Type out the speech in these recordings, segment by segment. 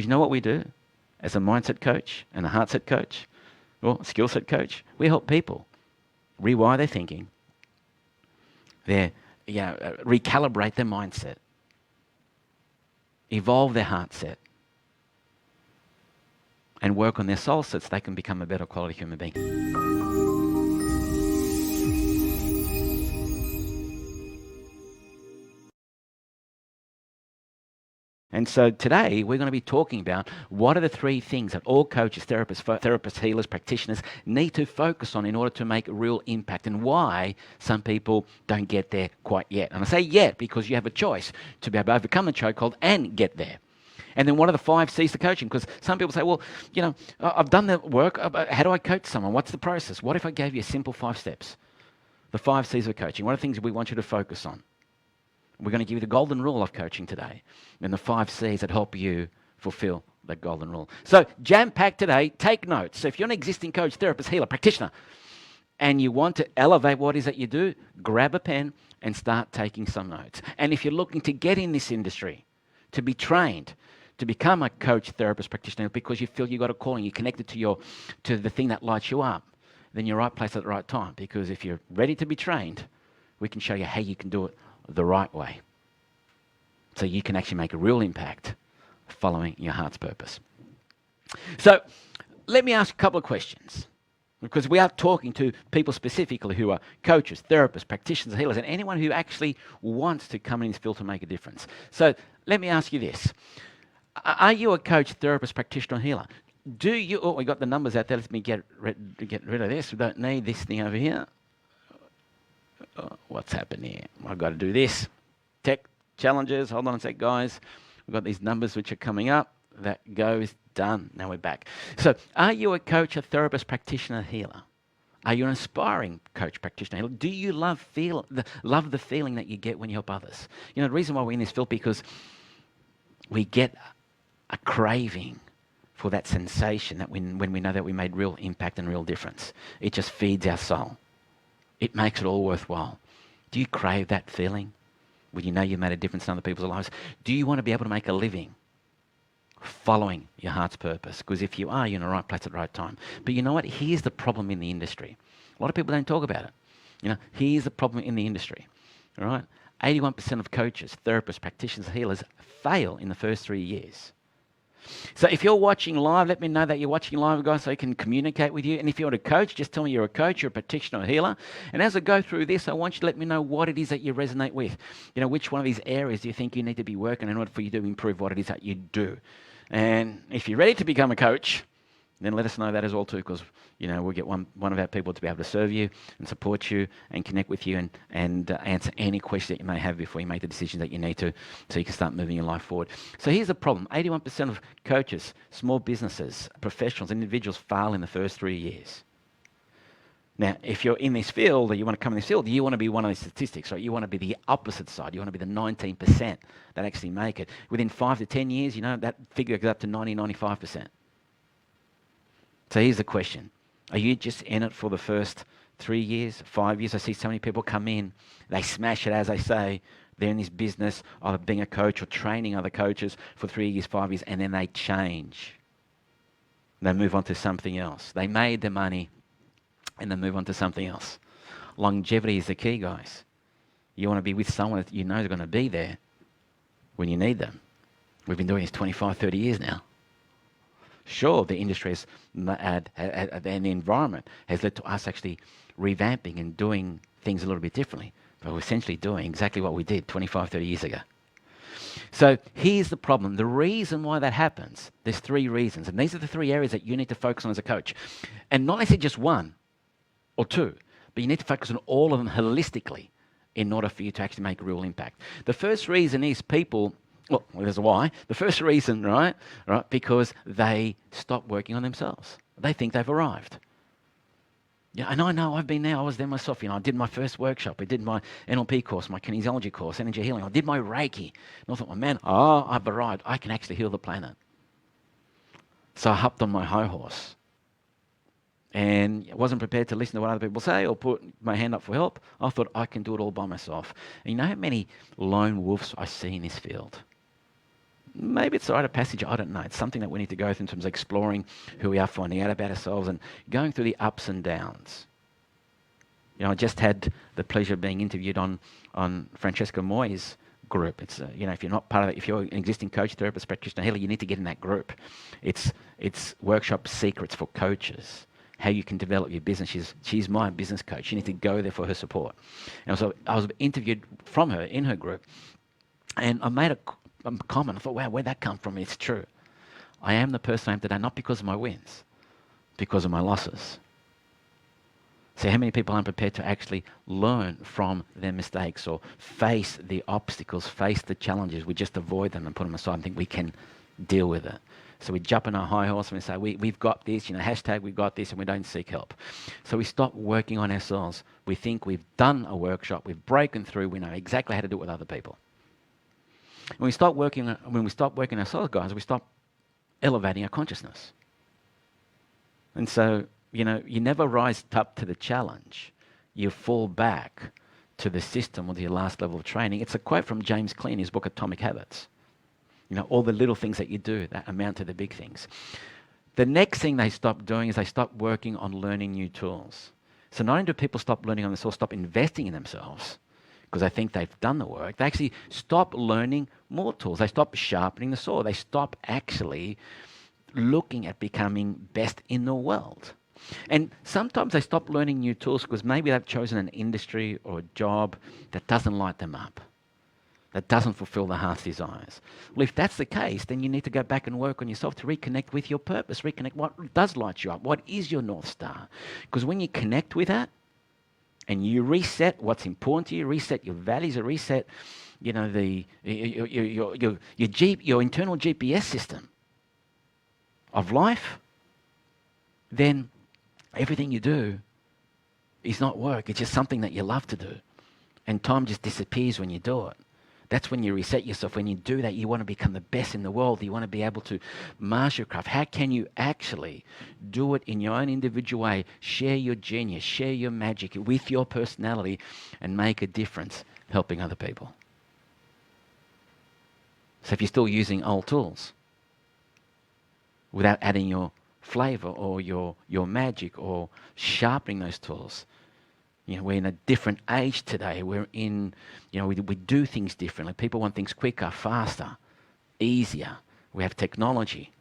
Because you know what we do as a mindset coach and a heart set coach, or skill set coach? We help people rewire their thinking, recalibrate their mindset, evolve their heart set, and work on their soul set so they can become a better quality human being. And so today we're going to be talking about what are the three things that all coaches, therapists, healers, practitioners need to focus on in order to make a real impact, and why some people don't get there quite yet. And I say yet because you have a choice to be able to overcome the chokehold and get there. And then what are the 5 C's to coaching? Because some people say, well, I've done the work. How do I coach someone? What's the process? What if I gave you a simple 5 steps? The 5 C's of coaching. What are the things we want you to focus on? We're going to give you the golden rule of coaching today, and the 5 C's that help you fulfill that golden rule. So jam-packed today, take notes. So if you're an existing coach, therapist, healer, practitioner, and you want to elevate what it is that you do, grab a pen and start taking some notes. And if you're looking to get in this industry, to be trained, to become a coach, therapist, practitioner, because you feel you've got a calling, you're connected to the thing that lights you up, then you're right place at the right time. Because if you're ready to be trained, we can show you how you can do it the right way, so you can actually make a real impact following your heart's purpose. So let me ask a couple of questions, because we are talking to people specifically who are coaches, therapists, practitioners, healers, and anyone who actually wants to come in this field to make a difference. So let me ask you this. Are you a coach, therapist, practitioner, or healer? Do you... Oh, we got the numbers out there. Let me get rid of this. We don't need this thing over here. What's happened here? I've got to do this. Tech challenges. Hold on a sec, guys. We've got these numbers which are coming up. That goes done. Now we're back. So are you a coach, a therapist, practitioner, healer? Are you an aspiring coach, practitioner, healer? Do you love the feeling that you get when you help others? The reason why we're in this field, because we get a craving for that sensation that when we know that we made real impact and real difference. It just feeds our soul. It makes it all worthwhile. Do you crave that feeling when you know you made a difference in other people's lives? Do you want to be able to make a living following your heart's purpose? Because if you are, you're in the right place at the right time. But you know what? Here's the problem in the industry. A lot of people don't talk about it. Here's the problem in the industry. All right? 81% of coaches, therapists, practitioners, healers fail in the first 3 years. So if you're watching live, let me know that you're watching live, guys, so I can communicate with you. And if you're a coach, just tell me you're a coach, you're a practitioner or healer. And as I go through this, I want you to let me know what it is that you resonate with. Which one of these areas do you think you need to be working in order for you to improve what it is that you do? And if you're ready to become a coach, then let us know that as well too, because we'll get one of our people to be able to serve you and support you and connect with you and answer any questions that you may have before you make the decision that you need to, so you can start moving your life forward. So here's the problem. 81% of coaches, small businesses, professionals, individuals fail in the first 3 years. Now, if you're in this field or you want to come in this field, you want to be one of these statistics, right? You want to be the opposite side. You want to be the 19% that actually make it. Within 5 to 10 years, that figure goes up to 90, 95%. So here's the question. Are you just in it for the first 3 years, 5 years? I see so many people come in, they smash it, as I say. They're in this business of being a coach or training other coaches for 3 years, 5 years, and then they change. They move on to something else. They made their money and they move on to something else. Longevity is the key, guys. You want to be with someone that you know is going to be there when you need them. We've been doing this 25, 30 years now. Sure, the industry and the environment has led to us actually revamping and doing things a little bit differently. But we're essentially doing exactly what we did 25, 30 years ago. So here's the problem. The reason why that happens, there's 3 reasons. And these are the 3 areas that you need to focus on as a coach. And not necessarily just 1 or 2, but you need to focus on all of them holistically in order for you to actually make a real impact. The first reason is people... Well, there's a why. The first reason, right, because they stop working on themselves. They think they've arrived. And I know I've been there. I was there myself. I did my first workshop. I did my NLP course, my kinesiology course, energy healing. I did my Reiki. And I thought, well, man, I've arrived. I can actually heal the planet. So I hopped on my high horse. And I wasn't prepared to listen to what other people say or put my hand up for help. I thought I can do it all by myself. And you know how many lone wolves I see in this field? maybe it's a rite of passage, I don't know. It's something that we need to go through in terms of exploring who we are, finding out about ourselves and going through the ups and downs. You know, I just had the pleasure of being interviewed on Francesca Moy's group. It's, you know, if you're not part of it, if you're an existing coach, therapist, practitioner, hell, you need to get in that group. It's workshop secrets for coaches, how you can develop your business. She's my business coach. You need to go there for her support. And so I was interviewed from her in her group, and I made a comment. I thought, wow, where'd that come from? It's true. I am the person I am today, not because of my wins, because of my losses. So how many people aren't prepared to actually learn from their mistakes or face the obstacles, face the challenges? We just avoid them and put them aside and think we can deal with it. So we jump on our high horse and we say, we've got this, you know, hashtag we've got this, and we don't seek help. So we stop working on ourselves. We think we've done a workshop, we've broken through, we know exactly how to do it with other people. When we stop working ourselves, guys, we stop elevating our consciousness. And so, you know, you never rise up to the challenge. You fall back to the system or to your last level of training. It's a quote from James Clear in his book, Atomic Habits. You know, all the little things that you do that amount to the big things. The next thing they stop doing is they stop working on learning new tools. So not only do people stop learning on themselves, stop investing in themselves, because they think they've done the work, they actually stop learning more tools. They stop sharpening the sword. They stop actually looking at becoming best in the world. And sometimes they stop learning new tools because maybe they've chosen an industry or a job that doesn't light them up, that doesn't fulfill the heart's desires. Well, if that's the case, then you need to go back and work on yourself to reconnect with your purpose, reconnect what does light you up, what is your North Star. Because when you connect with that and you reset what's important to you, reset your values, or reset, you know, your internal GPS system of life, then everything you do is not work. It's just something that you love to do. And time just disappears when you do it. That's when you reset yourself. When you do that, you want to become the best in the world. You want to be able to master your craft. How can you actually do it in your own individual way? Share your genius, share your magic with your personality, and make a difference helping other people. So if you're still using old tools without adding your flavor or your magic or sharpening those tools, you know, we're in a different age today. We're in, you know, we do things differently. People want things quicker, faster, easier. We have technology,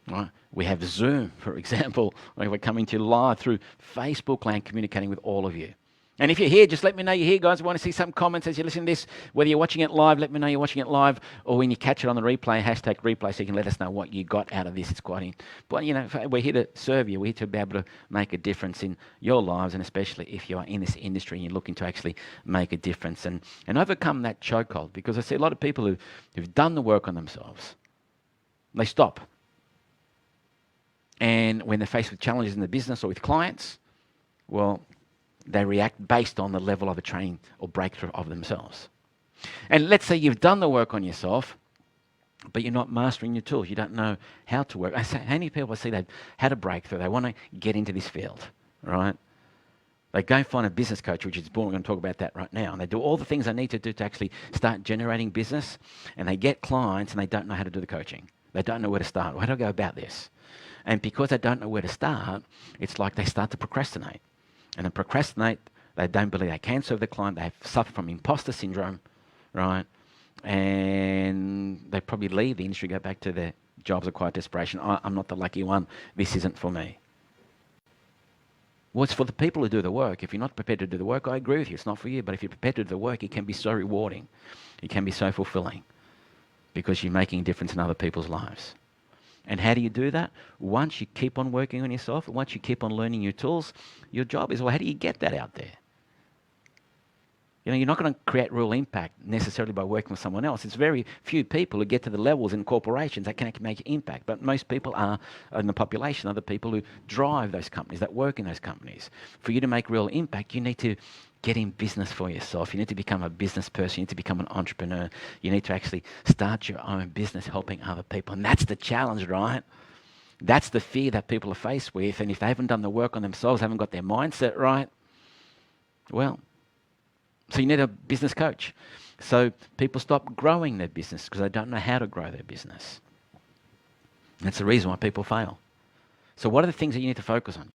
right? We have Zoom, for example. We're coming to you live through Facebook land, communicating with all of you. And if you're here, just let me know you're here, guys. I want to see some comments as you listen to this. Whether you're watching it live, let me know you're watching it live, or when you catch it on the replay, hashtag replay, so you can let us know what you got out of this. It's quite, but you know, we're here to serve you. We're here to be able to make a difference in your lives, and especially if you are in this industry and you're looking to actually make a difference and overcome that chokehold. Because I see a lot of people who've done the work on themselves, they stop. And when they're faced with challenges in the business or with clients, well, they react based on the level of a training or breakthrough of themselves. And let's say you've done the work on yourself, but you're not mastering your tools. You don't know how to work. I say, how many people I see they've had a breakthrough, they want to get into this field, right? They go find a business coach, which is boring. We're going to talk about that right now. And they do all the things they need to do to actually start generating business, and they get clients and they don't know how to do the coaching. They don't know where to start. How do I go about this? And because they don't know where to start, it's like they start to procrastinate. And then procrastinate, they don't believe they can serve the client, they suffer from imposter syndrome, right? And they probably leave the industry, go back to their jobs of quiet desperation. I'm not the lucky one, this isn't for me. Well, it's for the people who do the work. If you're not prepared to do the work, I agree with you, it's not for you. But if you're prepared to do the work, it can be so rewarding. It can be so fulfilling because you're making a difference in other people's lives. And how do you do that? Once you keep on working on yourself, once you keep on learning new tools, your job is, well, how do you get that out there? You know, you're not going to create real impact necessarily by working with someone else. It's very few people who get to the levels in corporations that can make impact. But most people are, in the population, are the people who drive those companies, that work in those companies. For you to make real impact, you need to get in business for yourself. You need to become a business person. You need to become an entrepreneur. You need to actually start your own business helping other people. And that's the challenge, right? That's the fear that people are faced with. And if they haven't done the work on themselves, haven't got their mindset right, well, so you need a business coach. So people stop growing their business because they don't know how to grow their business. That's the reason why people fail. So what are the things that you need to focus on?